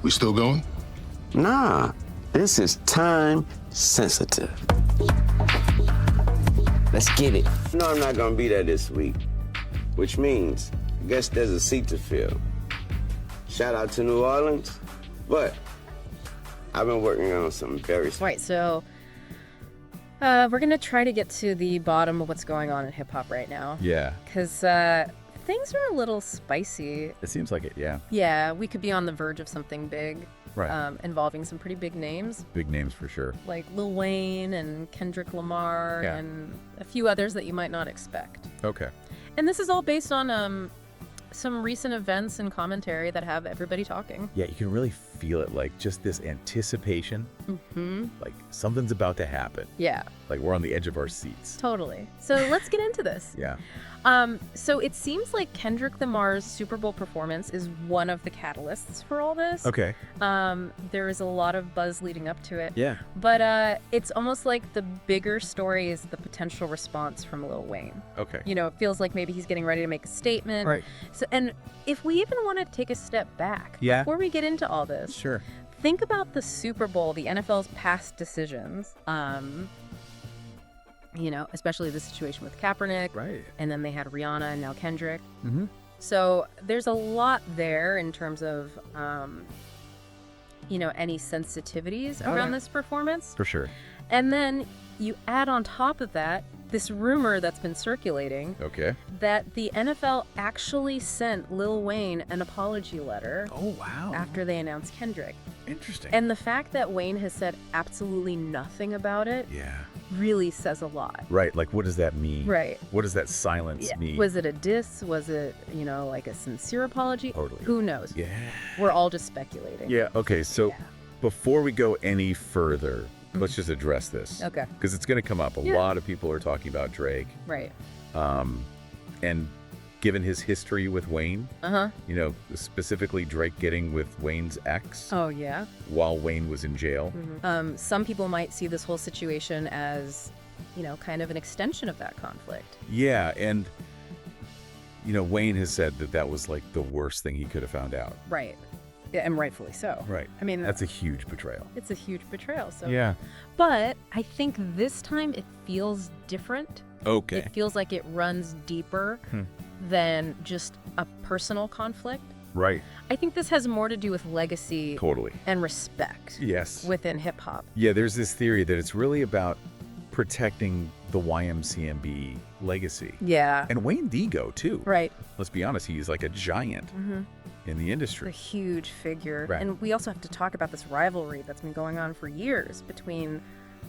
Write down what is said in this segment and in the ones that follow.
We still going? Nah, this is time sensitive. Let's get it. No, I'm not gonna be there this week, which means I guess there's a seat to fill. Shout out to New Orleans, but I've been working on some very... Right, so we're going to try to get to the bottom of what's going on in hip-hop right now. Yeah. Because things are a little spicy. It seems like it, yeah. Yeah, we could be on the verge of something big. Right. Involving some pretty big names. Big names for sure. Like Lil Wayne and Kendrick Lamar and a few others that you might not expect. Okay. And this is all based on some recent events and commentary that have everybody talking. Yeah, you can really feel it, like just this anticipation. Mm-hmm. Like something's about to happen. Yeah. Like we're on the edge of our seats. Totally. So let's get into this. Yeah. So it seems like Kendrick Lamar's Super Bowl performance is one of the catalysts for all this. Okay. There is a lot of buzz leading up to it. Yeah. But it's almost like the bigger story is the potential response from Lil Wayne. Okay. You know, it feels like maybe he's getting ready to make a statement. Right. So, and if we even want to take a step back before we get into all this, Sure. think about the Super Bowl, the NFL's past decisions. You know, especially the situation with Kaepernick. Right. And then they had Rihanna and now Kendrick. Mm-hmm. So there's a lot there in terms of, you know, any sensitivities around this performance. For sure. And then you add on top of that this rumor that's been circulating Okay. that the NFL actually sent Lil Wayne an apology letter Oh, wow. after they announced Kendrick. Interesting. And the fact that Wayne has said absolutely nothing about it yeah. really says a lot. Right. Like, what does that mean? Right. What does that silence Yeah. mean? Was it a diss? Was it, you know, like a sincere apology? Totally. Who knows? Yeah. We're all just speculating. Yeah. Okay. So Yeah. before we go any further, let's just address this. Okay. Because it's going to come up. A Yeah. lot of people are talking about Drake. Right. And given his history with Wayne, you know, specifically Drake getting with Wayne's ex Oh, yeah. while Wayne was in jail. Some people might see this whole situation as, you know, kind of an extension of that conflict. Yeah. And, you know, Wayne has said that that was like the worst thing he could have found out. Right. Yeah, and rightfully so. Right. I mean, That's a huge betrayal. it's a huge betrayal. So. Yeah. But I think this time it feels different. Okay. It feels like it runs deeper than just a personal conflict. Right. I think this has more to do with legacy Totally. and respect Yes. within hip hop. Yeah, there's this theory that it's really about protecting the YMCMB legacy. Yeah. And Wayne Digo, too. Right. Let's be honest, he's like a giant in the A industry. huge figure. Right. And we also have to talk about this rivalry that's been going on for years between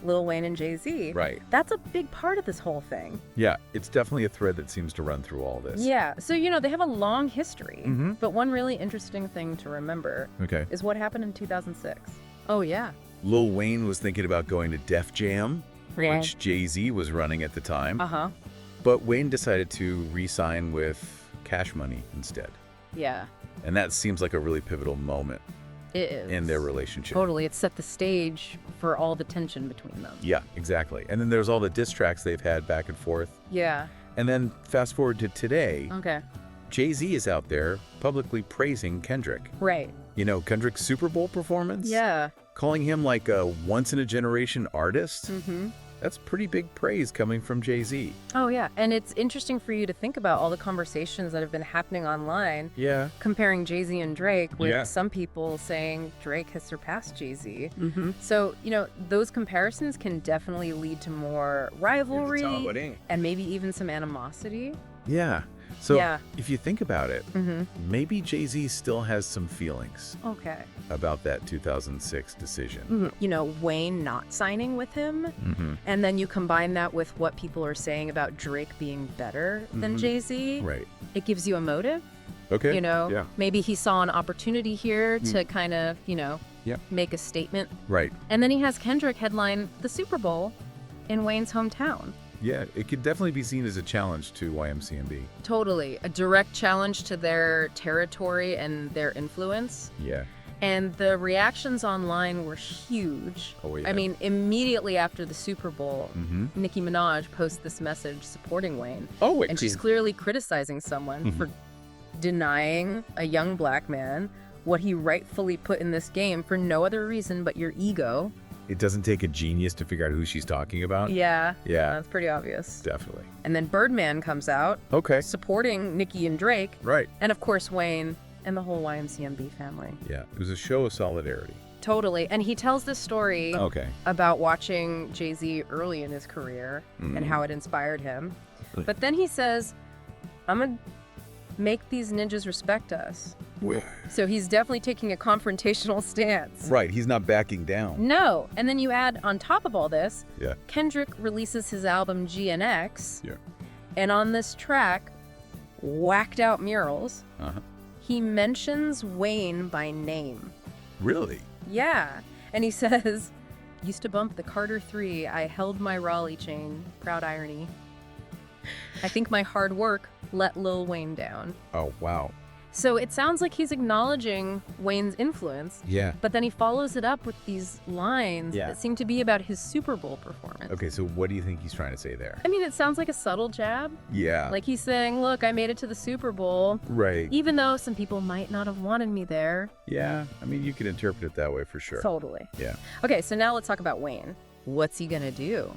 Lil Wayne and Jay-Z. Right. That's a big part of this whole thing. Yeah, it's definitely a thread that seems to run through all this. Yeah. So, you know, they have a long history. Mhm. But one really interesting thing to remember Okay. is what happened in 2006. Oh, yeah. Lil Wayne was thinking about going to Def Jam, Yeah. which Jay-Z was running at the time. Uh-huh. But Wayne decided to re-sign with Cash Money instead. Yeah. And that seems like a really pivotal moment It is. in their relationship. Totally. It set the stage for all the tension between them. Yeah, exactly. And then there's all the diss tracks they've had back and forth. Yeah. And then fast forward to today, Okay. Jay-Z is out there publicly praising Kendrick. Right. You know, Kendrick's Super Bowl performance? Yeah. Calling him like a once-in-a-generation artist? Mm-hmm. That's pretty big praise coming from Jay-Z. Oh, yeah. And it's interesting for you to think about all the conversations that have been happening online Yeah. comparing Jay-Z and Drake, with Yeah. some people saying Drake has surpassed Jay-Z. Mm-hmm. So, you know, those comparisons can definitely lead to more rivalry and maybe even some animosity. Yeah. So Yeah. if you think about it, Mm-hmm. maybe Jay-Z still has some feelings Okay. about that 2006 decision. Mhm. You know, Wayne not signing with him, Mm-hmm. and then you combine that with what people are saying about Drake being better than Jay-Z, Right. it gives you a motive. Okay. You know, Yeah. maybe he saw an opportunity here to kind of, you know, Yeah. make a statement. Right. And then he has Kendrick headline the Super Bowl in Wayne's hometown. Yeah, it could definitely be seen as a challenge to YMCMB. Totally. A direct challenge to their territory and their influence. Yeah. And the reactions online were huge. Oh, yeah. I mean, immediately after the Super Bowl, Mm-hmm. Nicki Minaj posts this message supporting Wayne. Oh, wait. And she's clearly criticizing someone for denying a young black man what he rightfully put in this game for no other reason but your ego. It doesn't take a genius to figure out who she's talking about. Yeah. Yeah. That's pretty obvious. Definitely. And then Birdman comes out. Okay. Supporting Nicki and Drake. Right. And of course Wayne and the whole YMCMB family. Yeah. It was a show of solidarity. Totally. And he tells this story Okay. about watching Jay-Z early in his career and how it inspired him. But then he says, I'm going to make these ninjas respect us. So he's definitely taking a confrontational stance. Right. He's not backing down. No. And then you add on top of all this, Yeah. Kendrick releases his album GNX. Yeah. And on this track, Whacked Out Murals, Uh-huh. he mentions Wayne by name. Really? Yeah. And he says, used to bump the Carter 3, I held my Raleigh chain. Proud irony. I think my hard work let Lil Wayne down. Oh, wow. So it sounds like he's acknowledging Wayne's influence, Yeah. but then he follows it up with these lines Yeah. that seem to be about his Super Bowl performance. Okay, so what do you think he's trying to say there? I mean, it sounds like a subtle jab. Yeah. Like he's saying, look, I made it to the Super Bowl, Right. even though some people might not have wanted me there. Yeah. I mean, you could interpret it that way for sure. Totally. Yeah. Okay, so now let's talk about Wayne. What's he gonna do?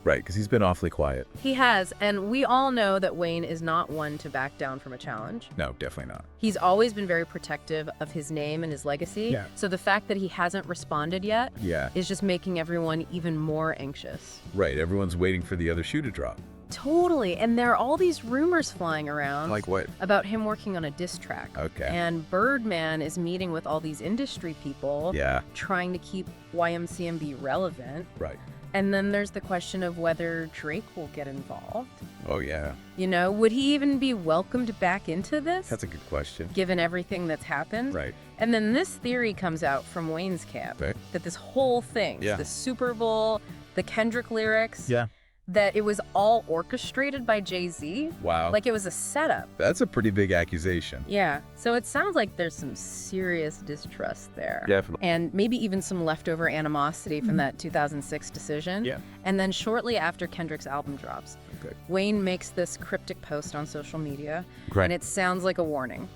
Right, because he's been awfully quiet. He has, and we all know that Wayne is not one to back down from a challenge. No, definitely not. He's always been very protective of his name and his legacy. Yeah. So the fact that he hasn't responded yet Yeah. is just making everyone even more anxious. Right. Everyone's waiting for the other shoe to drop. Totally. And there are all these rumors flying around. Like what? About him working on a diss track. Okay. And Birdman is meeting with all these industry people. Yeah. Trying to keep YMCMB relevant. Right. And then there's the question of whether Drake will get involved. Oh, yeah. You know, would he even be welcomed back into this? That's a good question. Given everything that's happened. Right. And then this theory comes out from Wayne's camp. Okay. That this whole thing, Yeah. the Super Bowl, the Kendrick lyrics, Yeah. that it was all orchestrated by Jay-Z. Wow. Like it was a setup. That's a pretty big accusation. Yeah. So it sounds like there's some serious distrust there. Definitely. And maybe even some leftover animosity from that 2006 decision. Yeah. And then shortly after Kendrick's album drops, Okay. Wayne makes this cryptic post on social media. Great. And it sounds like a warning.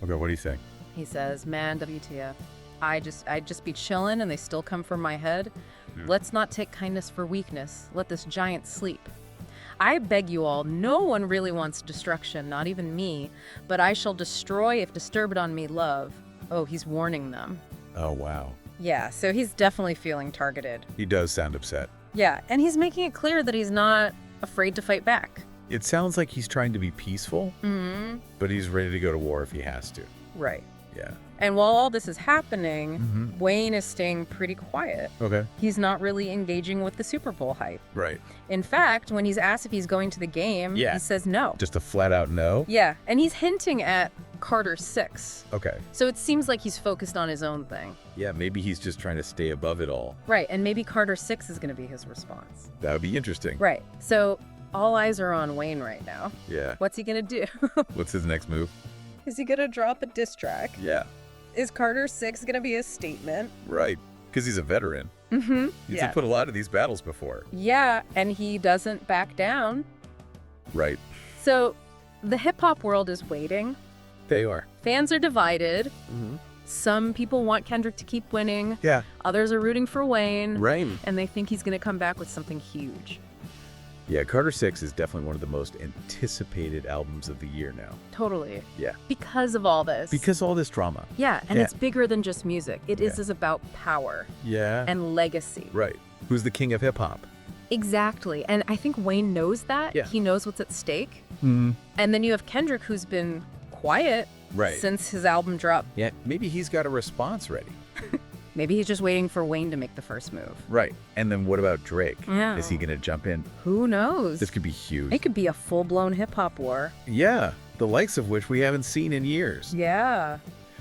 Okay, what do you think? He says, man, WTF. I'd just be chilling and they still come for my head. Let's not take kindness for weakness. Let this giant sleep. I beg you all, no one really wants destruction, not even me, but I shall destroy if disturbed on me love. Oh, he's warning them. Oh, wow. Yeah, so he's definitely feeling targeted. He does sound upset. Yeah, and he's making it clear that he's not afraid to fight back. It sounds like he's trying to be peaceful, but he's ready to go to war if he has to. Right. Yeah. And while all this is happening, Wayne is staying pretty quiet. Okay. He's not really engaging with the Super Bowl hype. Right. In fact, when he's asked if he's going to the game, Yeah. he says no. Just a flat out no? Yeah, and he's hinting at Carter 6. Okay. So it seems like he's focused on his own thing. Yeah, maybe he's just trying to stay above it all. Right, and maybe Carter 6 is going to be his response. That would be interesting. Right, so all eyes are on Wayne right now. Yeah. What's he going to do? What's his next move? Is he going to drop a diss track? Yeah. Is Carter 6 going to be a statement? Right. Because he's a veteran. Mm-hmm. He's Yeah. put a lot of these battles before. Yeah, and he doesn't back down. Right. So the hip-hop world is waiting. They are. Fans are divided. Some people want Kendrick to keep winning. Yeah. Others are rooting for Wayne. Right. And they think he's going to come back with something huge. Yeah, Carter 6 is definitely one of the most anticipated albums of the year now. Totally. Yeah. Because of all this. Because all this drama. Yeah, and Yeah. it's bigger than just music. It Yeah. is about power Yeah. and legacy. Right. Who's the king of hip hop? Exactly. And I think Wayne knows that. Yeah. He knows what's at stake. Mm-hmm. And then you have Kendrick, who's been quiet Right. since his album dropped. Yeah, maybe he's got a response ready. Maybe he's just waiting for Wayne to make the first move. Right. And then what about Drake? Yeah. Is he going to jump in? Who knows? This could be huge. It could be a full-blown hip-hop war. Yeah, the likes of which we haven't seen in years. Yeah.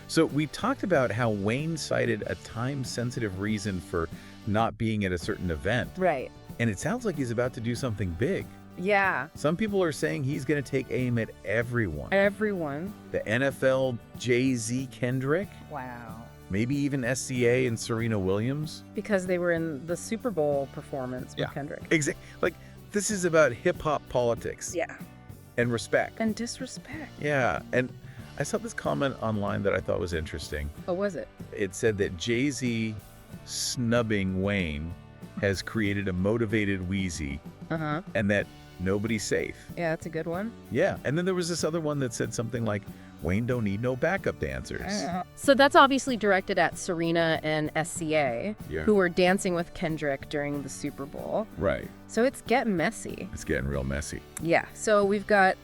So we talked about how Wayne cited a time-sensitive reason for not being at a certain event. Right. And it sounds like he's about to do something big. Yeah. Some people are saying he's going to take aim at everyone. Everyone. The NFL, Jay-Z, Kendrick, Wow. maybe even SZA and Serena Williams. Because they were in the Super Bowl performance with Yeah. Kendrick. Exactly. Like, this is about hip-hop politics Yeah. and respect. And disrespect. Yeah, and I saw this comment online that I thought was interesting. What was it? It said that Jay-Z snubbing Wayne has created a motivated Weezy, and that nobody's safe. Yeah, that's a good one. Yeah, and then there was this other one that said something like, Wayne don't need no backup dancers. So that's obviously directed at Serena and SZA, who were dancing with Kendrick during the Super Bowl. Right. So it's getting messy. It's getting real messy. Yeah, so we've got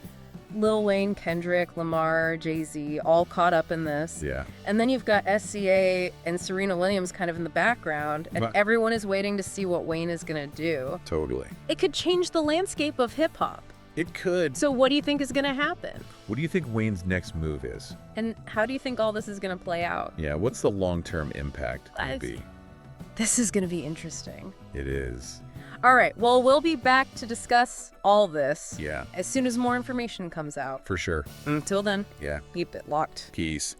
Lil Wayne, Kendrick, Lamar, Jay-Z, all caught up in this. Yeah. And then you've got SZA and Serena Williams kind of in the background, and everyone is waiting to see what Wayne is going to do. Totally. It could change the landscape of hip-hop. It could. So what do you think is going to happen? What do you think Wayne's next move is? And how do you think all this is going to play out? Yeah, what's the long-term impact going to be? This is going to be interesting. It is. All right, well, we'll be back to discuss all this Yeah. as soon as more information comes out. For sure. Until then, Yeah. keep it locked. Peace.